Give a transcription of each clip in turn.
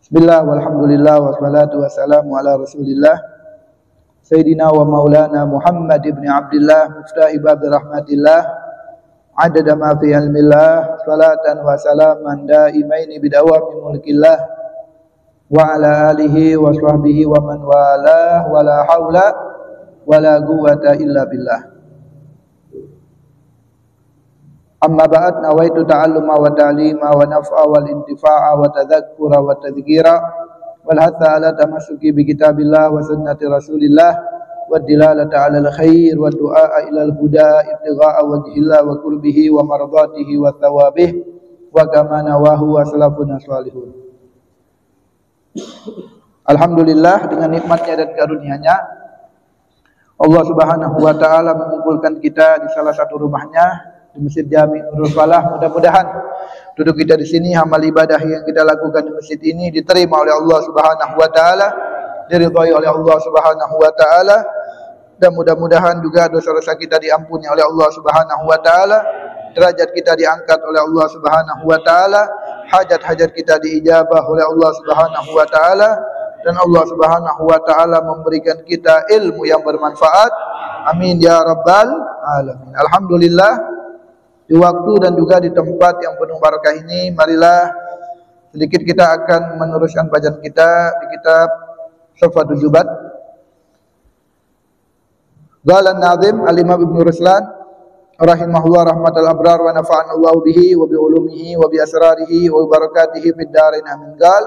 Bismillah walhamdulillah wassalatu wassalamu ala rasulillah Sayyidina wa maulana Muhammad ibn Abdillah Muftahi babi rahmatillah Adada ma fi ilmillah Salatan wa salaman daimaini bidawami mulkillah Wa ala alihi wa sahbihi wa man walah Wa la hawla wa la quwwata illa billah. Amma ba'd, nawaitu ta'alluma wa ta'lima wa naf'a wal intifa'a wa tadhakkura wa tadhkira wal hatha ala tamassuki bi kitabillah wa sunnati rasulillah wa dilalata ala al-khair wa du'a ila al-huda ibtigha'a wajhillah wa qurbihi wa mardatihi wa thawabih wa kama nawahu wa salafuna salihun. Alhamdulillah, dengan nikmatnya dan karunia-Nya Allah Subhanahu wa taala mengumpulkan kita di salah satu rumahnya di Masjid Jami Nurul Falah. Mudah-mudahan duduk kita di sini, amal ibadah yang kita lakukan di masjid ini diterima oleh Allah Subhanahu wa taala, diridhai oleh Allah Subhanahu wa taala, dan mudah-mudahan juga dosa-dosa kita diampuni oleh Allah Subhanahu wa taala, derajat kita diangkat oleh Allah Subhanahu wa taala, hajat-hajat kita diijabah oleh Allah Subhanahu wa taala, dan Allah Subhanahu wa taala memberikan kita ilmu yang bermanfaat. Amin ya rabbal alamin. Alhamdulillah, di waktu dan juga di tempat yang penuh barakah ini, marilah sedikit kita akan meneruskan bacaan kita di kitab Safatul Jubat. Qala an-Nazim al-Imam Ibnu Ruslan rahimahullah rahmatal abrar wa nafa'ana Allah bihi wa bi ulumihi wa bi asrarihi wa barakatihi fid dharain amin. Qal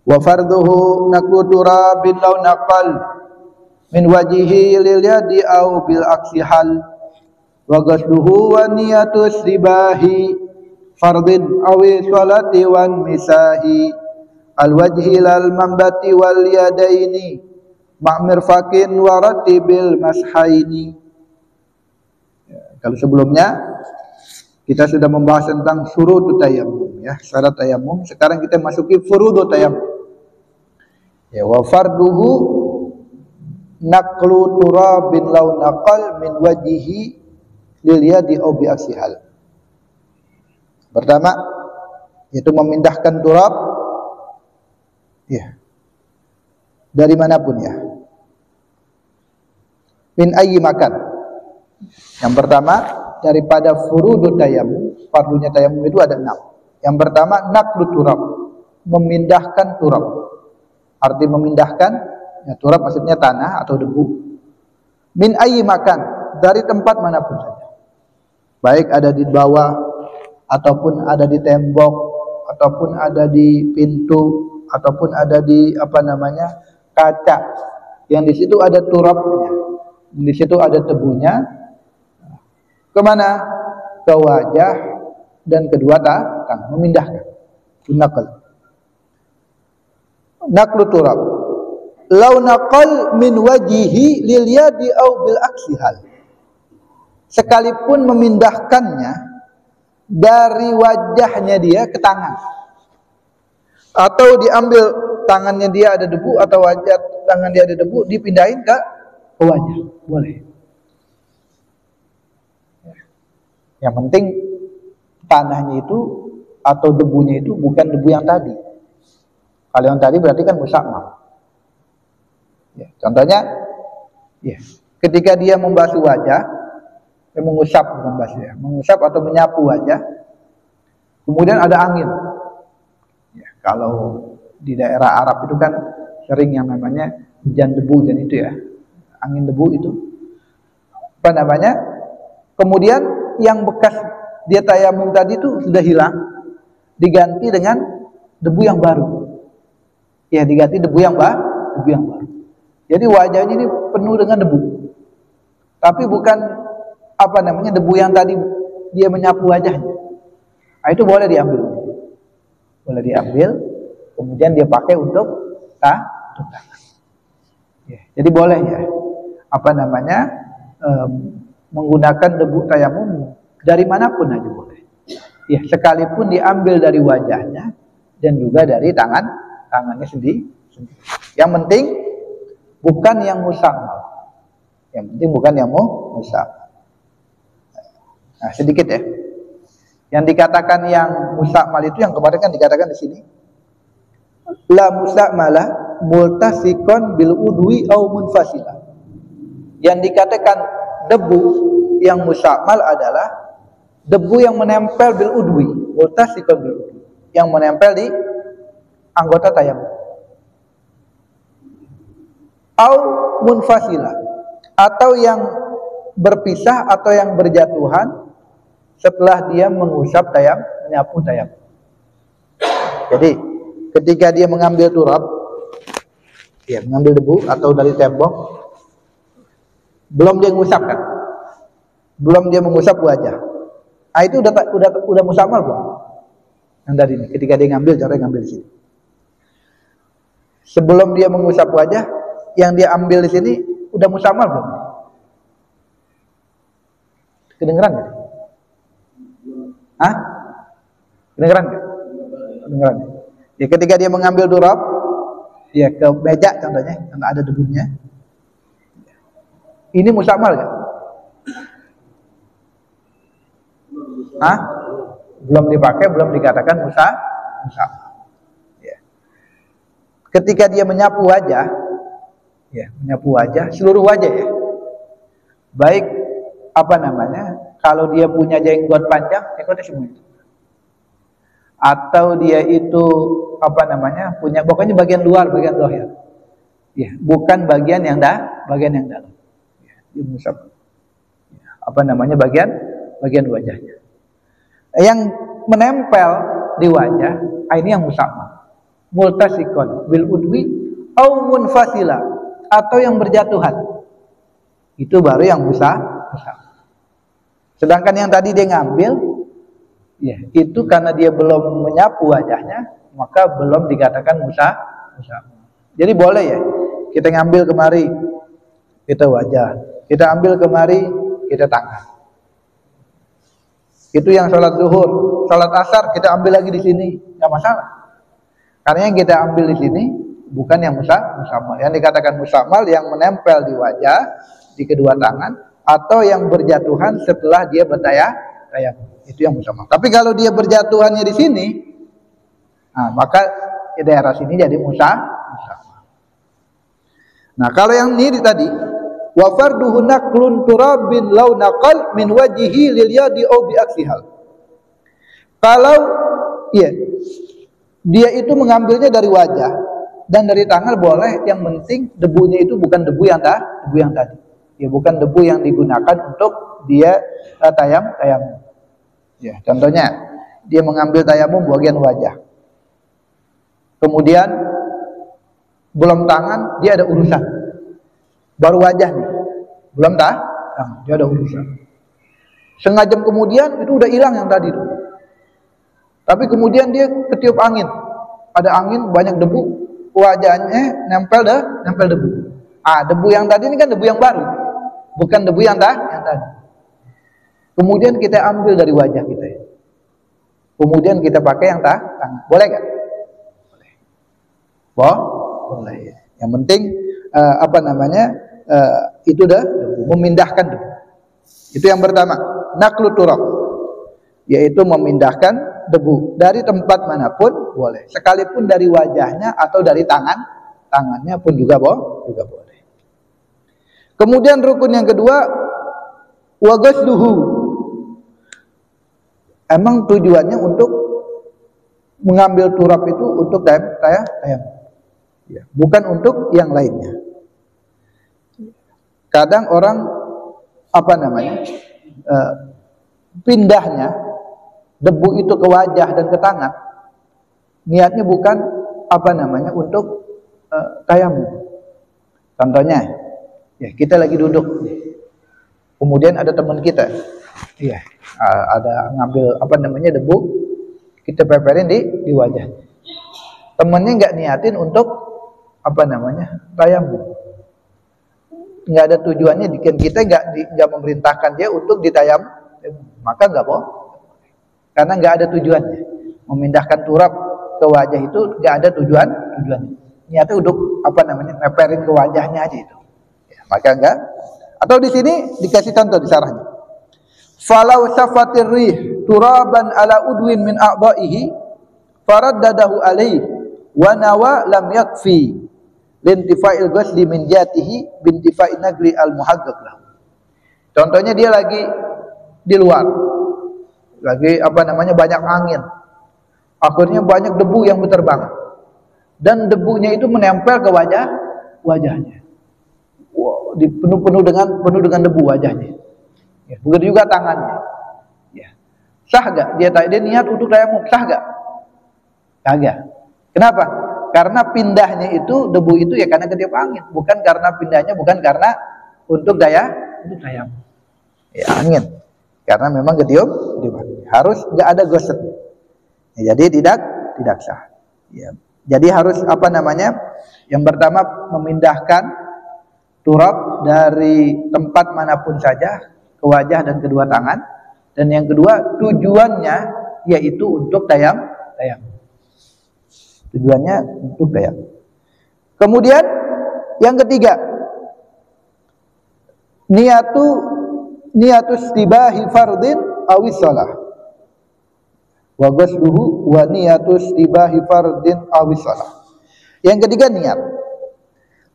wa farduhu naqlu turabin law naqal min wajihi lil yadi aw bil aksi hal wa ghasluhu wa niyatus ribahi fardin awi sholati wan misahi al wajhi lal mambati wal yadaini ma'mir fakin wa ratibil mashaini. Kalau sebelumnya kita sudah membahas tentang syurut tayammum, ya, syarat tayammum. Sekarang kita masuki furudut tayammum. Ya, wa farduhu naqlu turabin law naqal min wajhihi lil yadi aw bi aksihal. Pertama yaitu memindahkan turab, ya, dari manapun, ya, min ayyi makan. Yang pertama daripada furudut tayammum, fardunya tayammum itu ada 6. Yang pertama naqlu turab, memindahkan turab. Arti memindahkan, ya, turab maksudnya tanah atau debu. Min ayyi makan, dari tempat manapun saja. Baik ada di bawah, ataupun ada di tembok, ataupun ada di pintu, ataupun ada di kaca. Yang di situ ada turabnya, di situ ada tebunya. Kemana? Ke wajah dan kedua tangan, memindahkan. Naqlu turab. Lau naqal min wajihi lil yadi aw bil aksihal. Sekalipun memindahkannya dari wajahnya dia ke tangan, atau diambil tangannya dia ada debu atau wajah tangan dia ada debu, dipindahin ke wajah, boleh. Yang penting tanahnya itu atau debunya itu bukan debu yang tadi. Kalau yang tadi berarti kan musamma. Ya, contohnya, ya, ketika dia membasuh wajah, mengusap, bukan basuh, ya, mengusap atau menyapu wajah, kemudian ada angin. Ya, kalau di daerah Arab itu kan sering yang namanya hujan debu, dan itu, ya, angin debu itu, kemudian yang bekas dia tayamum tadi itu sudah hilang, diganti dengan debu yang baru. Ya, diganti debu yang baru. Jadi wajahnya ini penuh dengan debu. Tapi bukan debu yang tadi dia menyapu wajahnya. Nah, itu boleh diambil. Boleh diambil, kemudian dia pakai untuk tangan. Ya, jadi boleh ya. Menggunakan debu tayamum dari manapun aja boleh. Ya, sekalipun diambil dari wajahnya dan juga dari tangannya sendiri. Yang penting bukan yang musammal. Nah, sedikit ya. Yang dikatakan yang musammal itu yang kemarin kan dikatakan di sini. La musammalah multasikon bil udwi au munfasila. Yang dikatakan debu yang musammal adalah debu yang menempel bil udwi, multasikon bil udwi, yang menempel di anggota tayamum. Au munfasila, atau yang berpisah atau yang berjatuhan setelah dia mengusap menyapu tayamum. Jadi ketika dia mengambil turab, ya mengambil debu atau dari tembok, belum dia mengusapkan, belum dia mengusap wajah. Ah, itu udah musammal belum? Yang dari ini, ketika dia ngambil, cara ngambil di sini. Sebelum dia mengusap wajah, yang dia ambil di sini udah musammal belum? Kedengeran nggak? Kedengeran nggak? Kedengeran. Ya, ketika dia mengambil turab, ya ke meja contohnya, karena ada debunya. Ini musammal nggak? Belum dipakai, belum dikatakan musammal. Ya. Ketika dia menyapu wajah, seluruh wajah ya. Baik kalau dia punya jenggot panjang, jenggotnya semua itu. Atau dia itu punya pokoknya bagian luar, bagian zahir. Ya, bukan bagian yang dalam. Ya, dia musab. Bagian wajahnya. Yang menempel di wajah, ini yang musammal. Multasikon bil udwi au munfasila, atau yang berjatuhan. Itu baru yang musammal. Sedangkan yang tadi dia ngambil, ya itu karena dia belum menyapu wajahnya, maka belum dikatakan musammal. Jadi boleh ya, kita ngambil kemari, kita wajah, kita ambil kemari, kita tangan. Itu yang sholat zuhur, sholat asar kita ambil lagi di sini, nggak masalah. Karena yang kita ambil di sini bukan yang musammal. Yang dikatakan musammal yang menempel di wajah, di kedua tangan, atau yang berjatuhan setelah dia bertayamum. Itu yang musammal. Tapi kalau dia berjatuhannya di sini, maka di daerah sini jadi musammal. Nah, kalau yang ini tadi, wa farduhu naqlun turabin law naqal min wajhihi lil yadi aw bi aksihal. Kalau dia itu mengambilnya dari wajah dan dari tangan boleh, yang penting debunya itu bukan debu yang tadi. Ya, bukan debu yang digunakan untuk dia tayamum. Ya, contohnya dia mengambil tayamum bagian wajah. Kemudian belum tangan, dia ada urusan. Baru wajah nih. Belum tangan, dia ada urusan. Setengah jam kemudian itu udah hilang yang tadi tuh. Tapi kemudian dia ketiup angin. Ada angin, banyak debu, wajahnya nempel debu. Debu yang tadi ini kan debu yang baru. Bukan debu yang tadi. Kemudian kita ambil dari wajah kita. Kemudian kita pakai yang tangan. Boleh gak? Boleh. Boleh. Yang penting itu dah memindahkan debu. Itu yang pertama, naqlu turab, yaitu memindahkan debu dari tempat manapun boleh. Sekalipun dari wajahnya atau dari tangannya pun juga boleh. Kemudian rukun yang kedua, wa ghasluhu. Emang tujuannya untuk mengambil turab itu untuk tayamum. Ya, bukan untuk yang lainnya. Kadang orang pindahnya debu itu ke wajah dan ke tangan niatnya bukan apa namanya untuk tayamum. Contohnya, ya kita lagi duduk, kemudian ada teman kita, iya, ada ngambil apa namanya debu, kita peperin di wajah. Temennya nggak niatin untuk apa namanya tayamum, nggak ada tujuannya, kita nggak memerintahkan dia untuk ditayam, maka nggak boleh, karena nggak ada tujuannya. Memindahkan turab ke wajah itu nggak ada tujuannya. Niatnya untuk apa namanya neperin ke wajahnya aja itu, ya, maka enggak. Atau di sini dikasih contoh di sarahnya, falau safatir rih turaban ala udwin min a'dha'ihi faraddadahu alaihi wa nawa lam yakfi lintifa'il ghusli min jatihi bintifa'in nagri al muhaqqaq lahu. Contohnya dia lagi di luar, lagi apa namanya banyak angin, akhirnya banyak debu yang berterbangan, dan debunya itu menempel ke wajahnya. Wow, penuh dengan debu wajahnya. Ya, begitu juga tangannya. Ya. Sah gak? Dia niat untuk tayamum, sah gak? Kagak. Kenapa? Karena pindahnya itu debu itu ya karena ketiup angin, bukan karena pindahnya, bukan karena untuk tayamum. Ya, angin. Karena memang ketiup angin. Harus nggak ada gosip. Ya, jadi tidak sah. Ya. Jadi harus apa namanya? Yang pertama memindahkan turab dari tempat manapun saja ke wajah dan kedua tangan, dan yang kedua tujuannya yaitu untuk tayamum. Tujuannya untuk tayamum. Kemudian yang ketiga, niatu istibahi fardin awis shalah. Wa ghusluhu wa niyatu istibahi fardin awis shalah. Yang ketiga niat.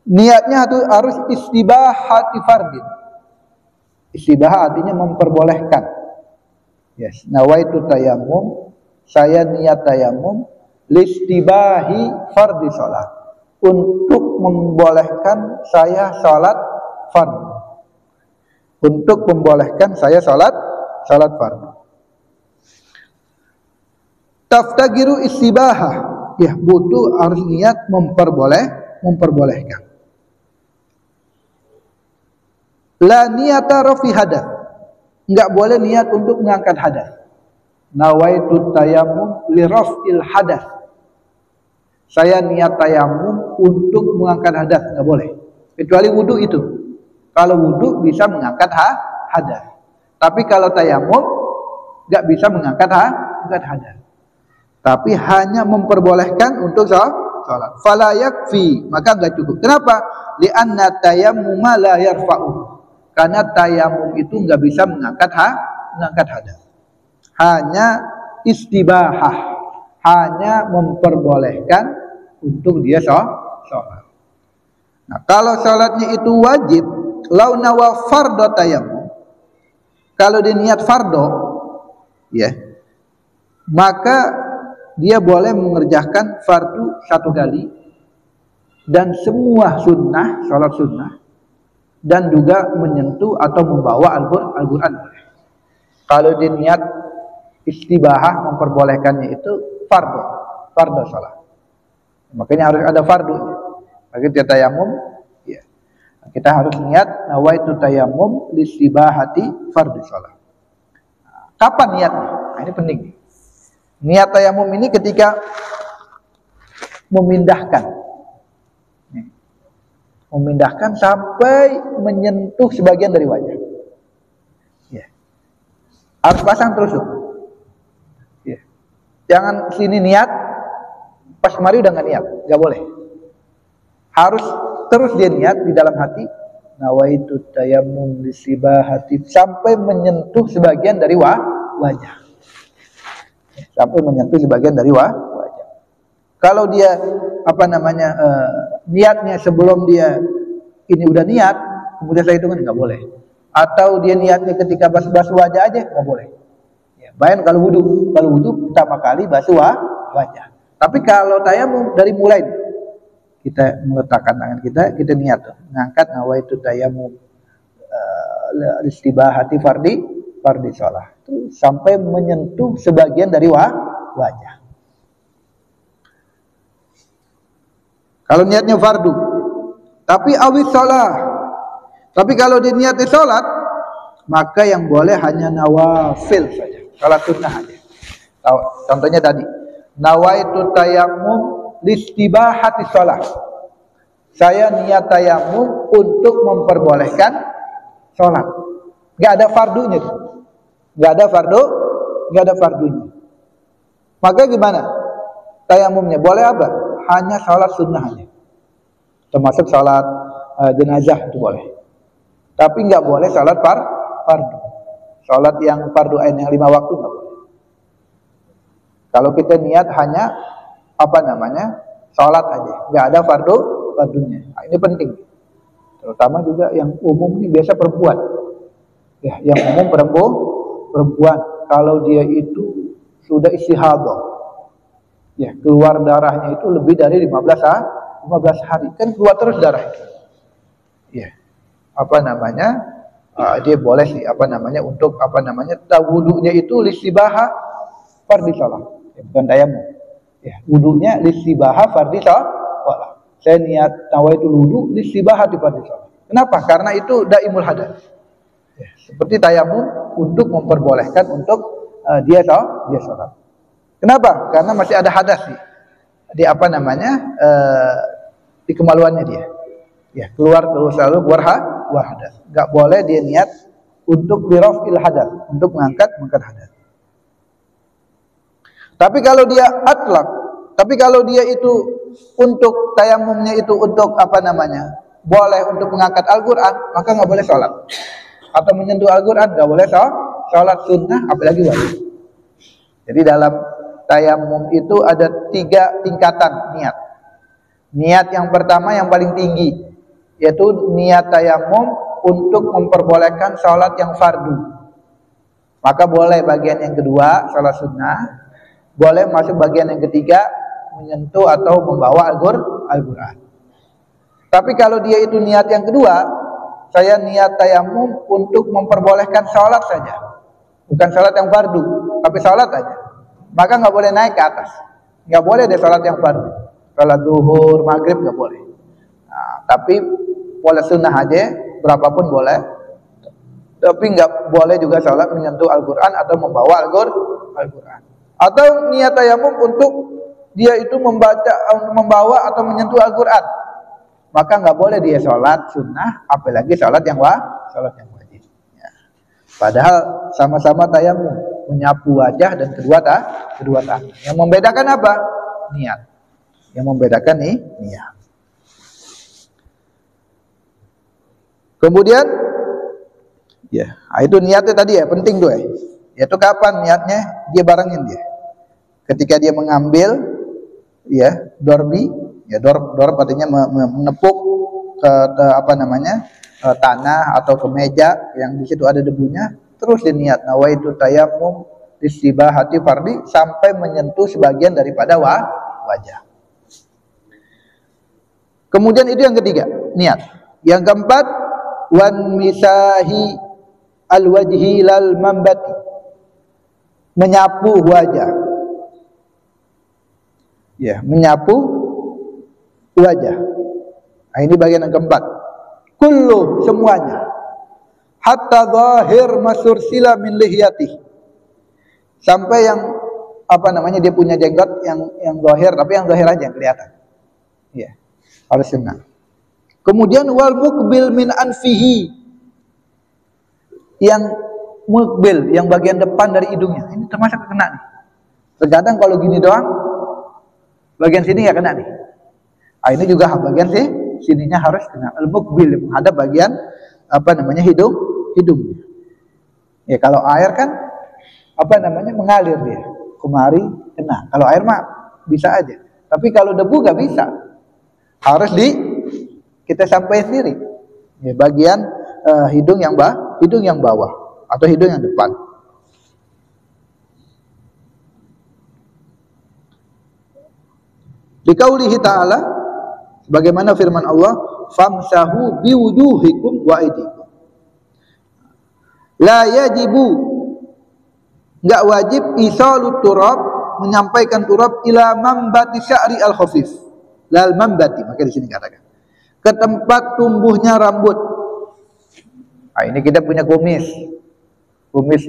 Niatnya harus istibahati fardin. Istibah artinya memperbolehkan. Yes, nawaitu tayammum, saya niat tayammum listibahi fardhi shalah, untuk membolehkan saya salat fardhu. Untuk membolehkan saya salat fardhu. Taftagiru istibahah, ya butuh harus niat memperbolehkan. La niyata rafi hadath, enggak boleh niat untuk mengangkat hadas. Nawaitu tayammum li raf'il hadath, saya niat tayamum untuk mengangkat hadas, enggak boleh. Kecuali wudu itu. Kalau wudu bisa mengangkat hadas. Tapi kalau tayamum enggak bisa mengangkat hadas. Tapi hanya memperbolehkan untuk salat. Fala yakfi, maka enggak cukup. Kenapa? Li'anna tayammuma la yarfa'u. Karena tayamum itu enggak bisa mengangkat hadas. Hanya istibahah, hanya memperbolehkan untuk dia salat. Nah, kalau salatnya itu wajib, lau nawa fardhu tayammum, kalau dia niat fardhu, ya, maka dia boleh mengerjakan fardu satu kali, dan semua sunnah, salat sunnah, dan juga menyentuh atau membawa Al-Quran. Kalau dia niat istibahah, memperbolehkannya itu fardu salat. Makanya harus ada fardunya. Bagi dia tayamum, ya, kita harus niat nawaitu tayammum listibahati fardu salat. Kapan niatnya? Nah, ini penting. Niat tayamum ini ketika memindahkan sampai menyentuh sebagian dari wajah. Ya. Harus pasang terus. Ya. Jangan sini niat, pas kemari udah nggak niat, nggak boleh. Harus terus dia niat di dalam hati, nawaitu tayammum lisibahati, sampai menyentuh sebagian dari wajah. Sampai menyentuh sebagian dari wajah. Kalau dia apa namanya niatnya sebelum dia ini udah niat, kemudian saya hitungan, nggak boleh. Atau dia niatnya ketika basuh wajah aja, nggak boleh. Ya, bayangin kalau wudu pertama kali basuh wajah. Tapi kalau tayamum dari mulai kita meletakkan tangan kita niat tuh, ngangkat nawaitu tayammum istibahati fardhi shalah, sampai menyentuh sebagian dari wajah. Kalau niatnya fardu. Tapi awis sholat. Tapi kalau dia niatnya sholat, maka yang boleh hanya nawafil saja, sholat sunnah aja. Contohnya tadi, nawaitu tayammum listibahati sholat. Saya niat tayammum untuk memperbolehkan sholat. Gak ada fardunya, gak ada fardunya. Maka gimana? Tayammumnya boleh apa? Hanya sholat sunnah aja. Termasuk sholat jenazah itu boleh. Tapi nggak boleh sholat fardu. Sholat yang fardu ain yang 5 waktu nggak boleh. Kalau kita niat hanya sholat aja, nggak ada fardunya. Nah, ini penting. Terutama juga yang umum ini biasa perempuan. Ya, yang umum perempuan. Kalau dia itu sudah istihadah, ya keluar darahnya itu lebih dari 15 hari, kan keluar terus darah itu. Ya, dia boleh sih untuk wudunya itu listibaha fardhi shalah, ya, bukan tayammum. Ya, wudunya listibaha fardhi shalah. Saya niat nawaitul wudu listibaha di fardhi shalah. Kenapa? Karena itu daimul hadas. Ya, seperti tayammum untuk memperbolehkan untuk dia sholat. Kenapa? Karena masih ada hadas sih. Di di kemaluannya dia. Ya, keluar hadas. Enggak boleh dia niat untuk birafil hadas, untuk mengangkat hadas. Tapi kalau dia itu untuk tayamumnya itu untuk boleh untuk mengangkat Al-Qur'an, maka enggak boleh sholat. Atau menyentuh Al-Qur'an enggak boleh sholat sunnah, apalagi wajib. Jadi dalam tayamum itu ada 3 tingkatan niat. Niat yang pertama yang paling tinggi, yaitu niat tayamum untuk memperbolehkan sholat yang fardu. Maka boleh bagian yang kedua sholat sunnah, boleh masuk bagian yang ketiga menyentuh atau membawa Al-Qur'an. Tapi kalau dia itu niat yang kedua, saya niat tayamum untuk memperbolehkan sholat saja, bukan sholat yang fardu, tapi sholat aja, maka nggak boleh naik ke atas, nggak boleh deh sholat yang fardu, sholat zuhur, maghrib nggak boleh. Nah, tapi boleh sunnah aja, berapapun boleh. Tapi nggak boleh juga sholat menyentuh Al-Qur'an atau membawa Al-Qur'an. Atau niat tayamum untuk dia itu membawa atau menyentuh Al-Qur'an, maka nggak boleh dia sholat sunnah, apalagi sholat yang wajib. Ya. Padahal sama-sama tayamum, menyapu wajah dan kedua tangan. Yang membedakan apa? Niat. Yang membedakan niat. Kemudian, ya, itu niatnya tadi ya, penting tuh ya. Yaitu kapan niatnya? Dia barengin dia. Ketika dia mengambil, ya, dorbi, ya, dorb artinya menepuk ke tanah atau ke meja yang di situ ada debunya, terus diniat nawaitu tayammum istibahati fardhi sampai menyentuh sebagian daripada wajah. Kemudian itu yang ketiga, niat. Yang keempat, wan misahi alwajhi lal mambati, menyapu wajah. Ya, menyapu wajah. Nah, ini bagian yang keempat. Kullu, semuanya. Hatta zahir masursila min lihiyati. Sampai yang dia punya jenggot yang zahir, tapi yang zahir aja yang kelihatan. Ya, harus sunnah. Kemudian wal mukbil min anfihi, yang mukbil, yang bagian depan dari hidungnya. Ini termasuk kena nih. Terkadang kalau gini doang, bagian sini nggak kena nih. Ah, ini juga bagian sininya harus kena. Al mukbil menghadap bagian hidungnya. Ya, kalau air kan mengalir dia kemari kena. Kalau air mah bisa aja. Tapi kalau debu nggak bisa. Harus kita sampai sendiri. Ya, bagian hidung yang bawah atau hidung yang depan. Biqaulihi ta'ala, bagaimana firman Allah, famsahu biwujuhikum wa aydikum. La yajibu, enggak wajib isalut turab, menyampaikan turab ila mambati sya'ri al-khafif, lal mambati, maka di sini katakan ke tempat tumbuhnya rambut. Nah, ini kita punya kumis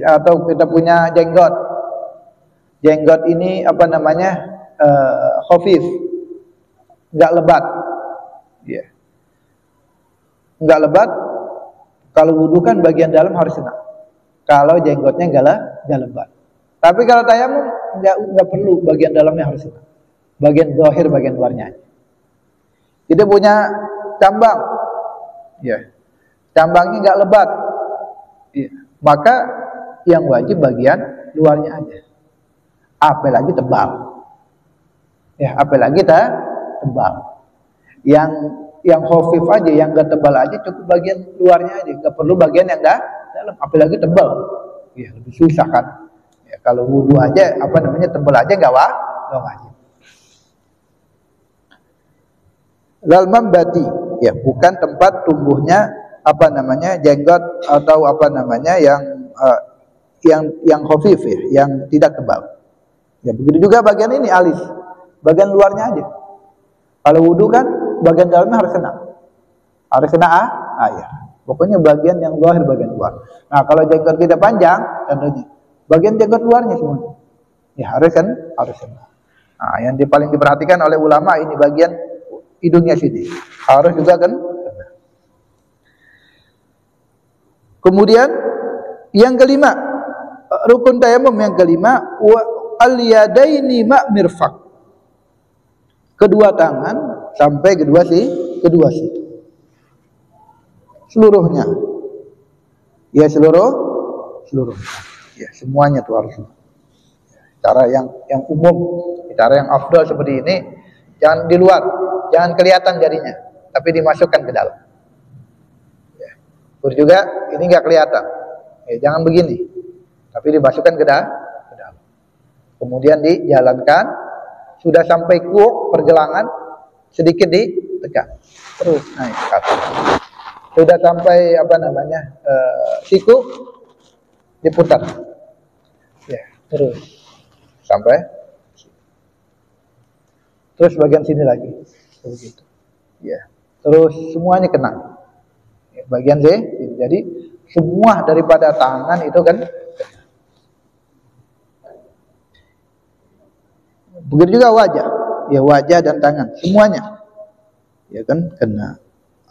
atau kita punya jenggot. Jenggot ini apa namanya? Khafif, enggak lebat. Ya. Enggak lebat. Kalau wudu kan bagian dalam harus kena. Kalau jenggotnya enggak lebat. Tapi kalau tayamum enggak perlu bagian dalamnya harus kena. Bagian zahir, bagian luarnya aja. Kita punya cambang. Ya. Cambangnya enggak lebat. Ya. Maka yang wajib bagian luarnya aja. Apalagi tebal. Ya, apalagi tebal. Yang khafif aja, yang enggak tebal aja, cukup bagian luarnya aja, enggak perlu bagian yang dalam, apalagi tebal. Ya, lebih susah kan. Ya, kalau wudu aja apa namanya tebal aja enggak wajib. Lal mambati, ya, bukan tempat tumbuhnya apa namanya jenggot atau apa namanya yang khafif ya, yang tidak tebal. Ya, begitu juga bagian ini alis. Bagian luarnya aja. Kalau wudu kan bagian dalamnya harus kena. Harus kena air. Pokoknya bagian yang zahir, bagian luar. Nah, kalau jenggot kita panjang, contohnya bagian jenggot luarnya semuanya. Ya, harus kena. Nah, yang paling diperhatikan oleh ulama ini bagian hidungnya sini. Harus juga kan kena. Kemudian yang kelima, rukun tayamum yang kelima, al-yadaini ma' mirfaq. Kedua tangan sampai kedua siku. Seluruhnya. Ya, seluruhnya. Ya, semuanya tuh harus. Cara yang umum, cara yang afdal seperti ini, jangan di luar, jangan kelihatan jarinya, tapi dimasukkan ke dalam. Ya. Terus juga ini enggak kelihatan. Ya, jangan begini. Tapi dimasukkan ke dalam. Kemudian dijalankan. Sudah sampai kuok pergelangan, sedikit ditekan, terus naik ke atas. Sudah sampai apa namanya siku, diputar, ya, terus sampai, terus bagian sini lagi, begitu, ya, terus semuanya kena, ya, bagian sini. Jadi semua daripada tangan itu kan. Begitu juga wajah, ya, wajah dan tangan semuanya, ya kan kena.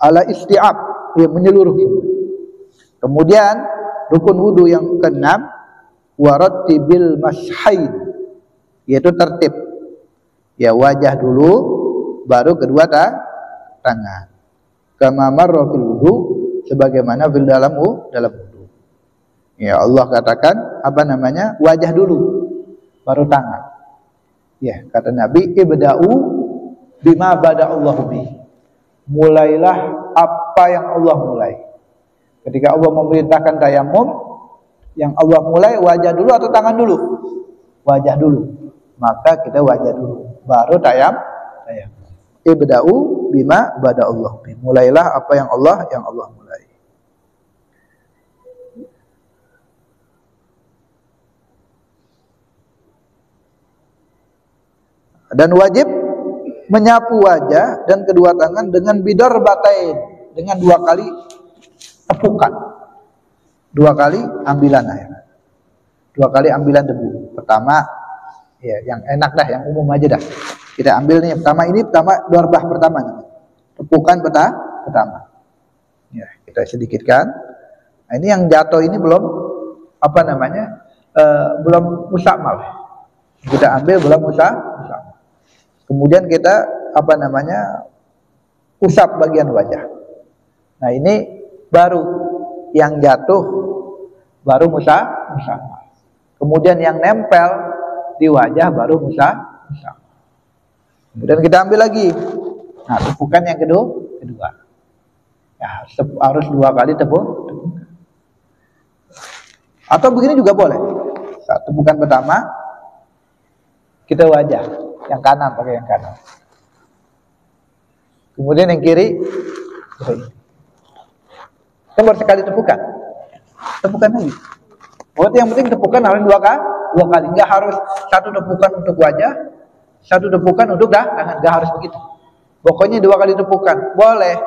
Ala isti'ab, ya, menyeluruh semua. Kemudian rukun wudu yang keenam, warattibil mashain, yaitu tertib. Ya, wajah dulu, baru kedua tangan. Kama marra fil wudu, sebagaimana fil dalam wudu. Ya, Allah katakan apa namanya? Wajah dulu, baru tangan. Ya, kata Nabi, ibda'u bima bada'allahu bih. Mulailah apa yang Allah mulai. Ketika Allah memerintahkan tayamum, yang Allah mulai wajah dulu atau tangan dulu? Wajah dulu. Maka kita wajah dulu, baru tayamum. Ibda'u bima bada'allahu bih. Mulailah apa yang Allah mulai. Dan wajib menyapu wajah dan kedua tangan dengan bidar batain, dengan 2 kali tepukan, 2 kali ambilan air, 2 kali ambilan debu. Pertama, ya, yang enak dah, yang umum aja dah. Kita ambil nih pertama darbah pertama, tepukan pertama. Ya, kita sedikitkan. Nah, ini yang jatuh ini belum apa namanya, belum musakmal. Kita ambil belum musakmal. Kemudian kita apa namanya usap bagian wajah. Nah, ini baru yang jatuh, baru musakmal. Kemudian yang nempel di wajah baru musakmal. Kemudian kita ambil lagi. Nah, tepukan yang kedua. Ya, harus 2 kali tepuk. Atau begini juga boleh. Saat tepukan pertama kita wajah. Yang kanan pakai yang kanan. Kemudian yang kiri, kita baru sekali tepukan lagi. Berarti yang penting tepukan harus 2 kali. Enggak harus 1 tepukan untuk wajah, 1 tepukan untuk tangan. Enggak harus begitu. Pokoknya 2 kali tepukan. Boleh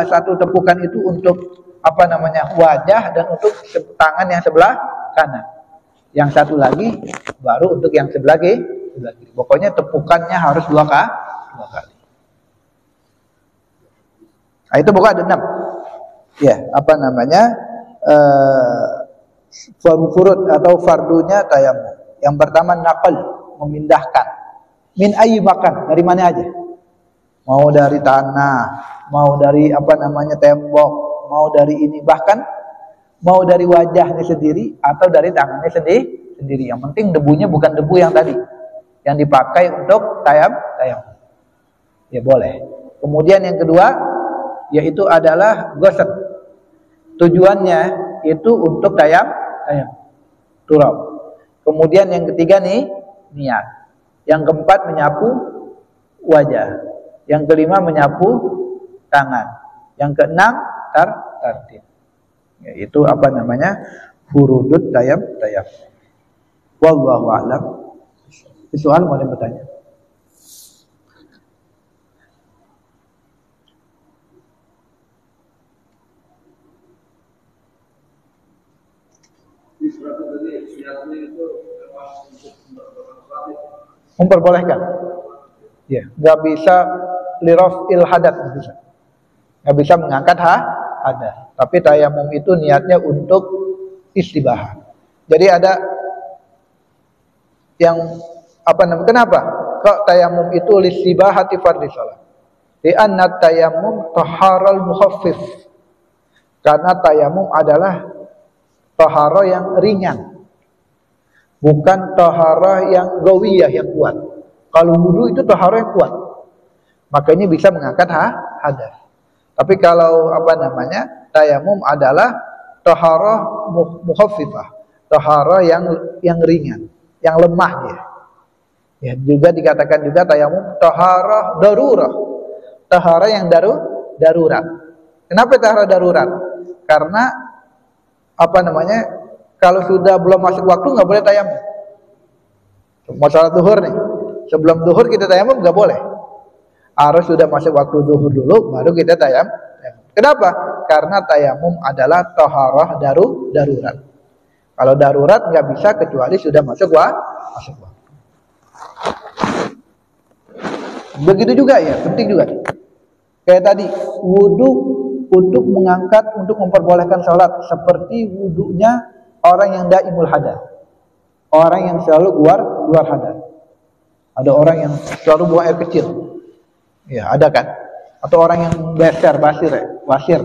satu tepukan itu untuk wajah dan untuk tangan yang sebelah kanan. Yang satu lagi baru untuk yang sebelah kiri. Pokoknya tepukannya harus 2 kali. Nah, itu bukan ada 6. Ya, furud atau fardunya tayamum. Yang pertama naqal, memindahkan. Min ayyi makan, dari mana aja. Mau dari tanah, mau dari tembok, mau dari ini, bahkan mau dari wajahnya sendiri atau dari tangannya sendiri. Yang penting debunya bukan debu yang tadi yang dipakai untuk tayamum. Ya boleh. Kemudian yang kedua yaitu adalah gosok. Tujuannya itu untuk tayamum turab. Kemudian yang ketiga nih niat. Yang keempat menyapu wajah. Yang kelima menyapu tangan. Yang keenam tartib. Yaitu furudut tayamum. Wallahu a'lam. Soal mau ada bertanya? Memperbolehkan. Ya, nggak bisa lirafil hadat, nggak bisa mengangkat hadas. Tapi tayamum itu niatnya untuk istibahah. Jadi ada yang kenapa kok tayamum itu listibahati fardhi shalah? Di anna tayamum taharal mukhaffif. Karena tayamum adalah taharah yang ringan, bukan taharah yang gawiyah yang kuat. Kalau wudu itu taharah yang kuat, makanya bisa mengangkat hadas. Tapi kalau tayamum adalah taharah mukhaffifah, taharah yang ringan, yang lemah dia. Ya, juga dikatakan juga tayamum taharah darurah, taharah yang darurat. Kenapa taharah darurat? Karena kalau sudah belum masuk waktu nggak boleh tayamum. Masalah zuhur nih, sebelum zuhur kita tayamum nggak boleh. Harus sudah masuk waktu zuhur dulu baru kita tayamum. Kenapa? Karena tayamum adalah taharah darurat. Kalau darurat nggak bisa kecuali sudah masuk waktu. Begitu juga ya, penting juga. Kayak tadi wudu untuk memperbolehkan sholat seperti wudunya orang yang daimul hadas, orang yang selalu keluar hadas. Ada orang yang selalu buang air kecil, ya ada kan? Atau orang yang wasir,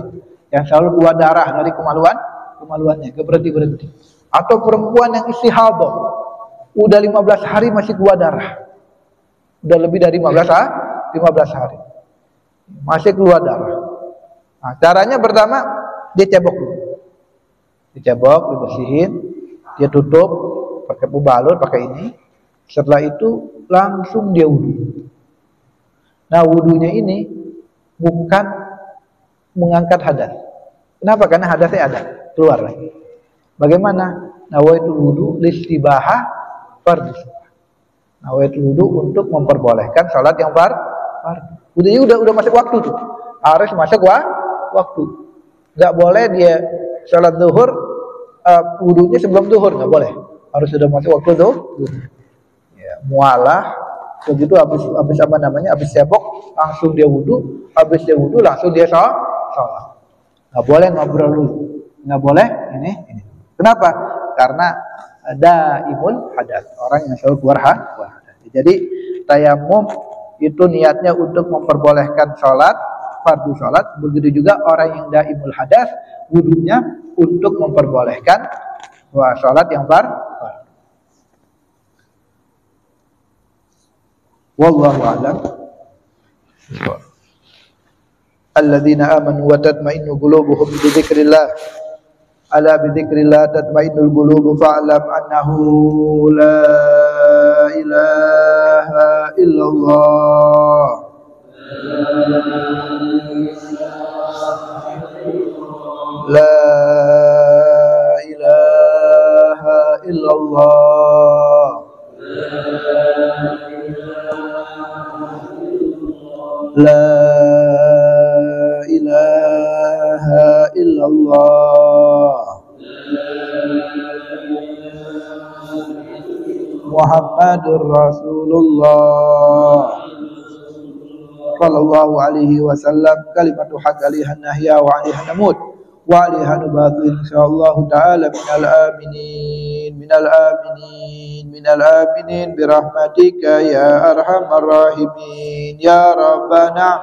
yang selalu keluar darah dari kemaluannya, gak berhenti. Atau perempuan yang istihadah, udah 15 hari masih keluar darah, udah lebih dari 15 hari masih keluar darah. Nah, caranya pertama dia cebok dulu. Dicebok, dibersihin, dia tutup pakai pembalut, pakai ini. Setelah itu langsung dia wudu. Nah, wudunya ini bukan mengangkat hadas. Kenapa? Karena hadasnya ada, keluar lagi. Bagaimana? Nawaitul wudu listibahah fardhu. Nawaitul wudu untuk memperbolehkan salat yang fardhu. Wudunya udah masuk waktu tuh. Harus masuk waktu. Nggak boleh dia salat zuhur wudunya sebelum zuhur, nggak boleh. Harus sudah masuk waktu zuhur. Ya, mualah begitu habis cebok langsung dia wudu, habis dia wudu langsung dia salat. Nggak boleh ngobrol dulu. Nggak boleh ini. Kenapa? Karena ada daimul hadas, orang yang selalu keluar hadas. Jadi tayamum itu niatnya untuk memperbolehkan sholat, fardu sholat. Begitu juga orang yang daimul hadas, wudunya untuk memperbolehkan sholat yang fardu. Wallahu a'lam. Alladzina amanu wa tatma'innu qulubuhum bi dzikrillah. Ala bi dzikrillah tatma'innul qulub fa'lam annahu la ilaha illallah. La ilaha illallah. La ilaha illallah Muhammadur Rasulullah sallallahu alaihi wasallam. Kalimatu haq alaiha nahya wa alaiha namut wa alaiha nubatu insyaallah ta'ala minal aminin birahmatika ya arhamar rahimin ya rabbana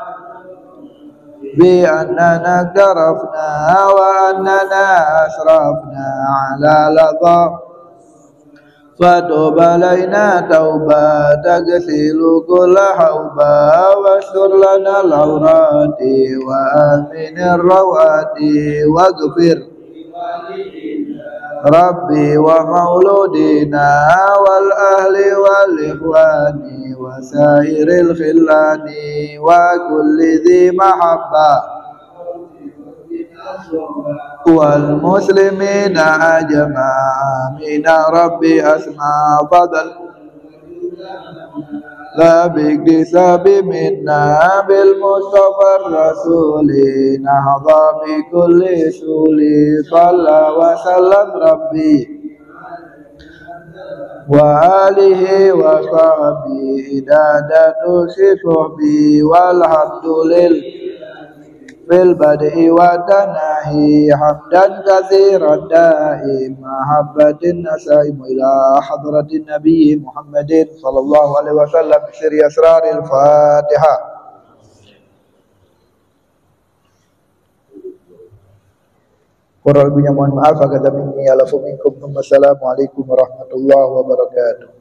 bi annana karafna wa annana asrafna ala ladha fatub alaina tauba tagsilu kulla hauba wastur lana laurati wa aminir rawati waghfir Rabbi wa mauludina wal ahli wal ikhwani wa sairil khillani wa kulli dhi mahabba wal muslimina ajma'a min rabbi asma fadal la biktisabi minna bil mustafa rasuli nahda bi kulli suli salla wa sallam rabbi wa alihi wa sahbihi idadatu sifahbi walhamdulillah fil bad'i wa tanahi hamdan katsiran da'i mahabbatin nasaim ila hadratin nabiy Muhammadin sallallahu alaihi wasallam sirri asraril Fatihah. Qur'an punya mohon maaf agak minni alafu minkum. Assalamualaikum warahmatullahi wabarakatuh.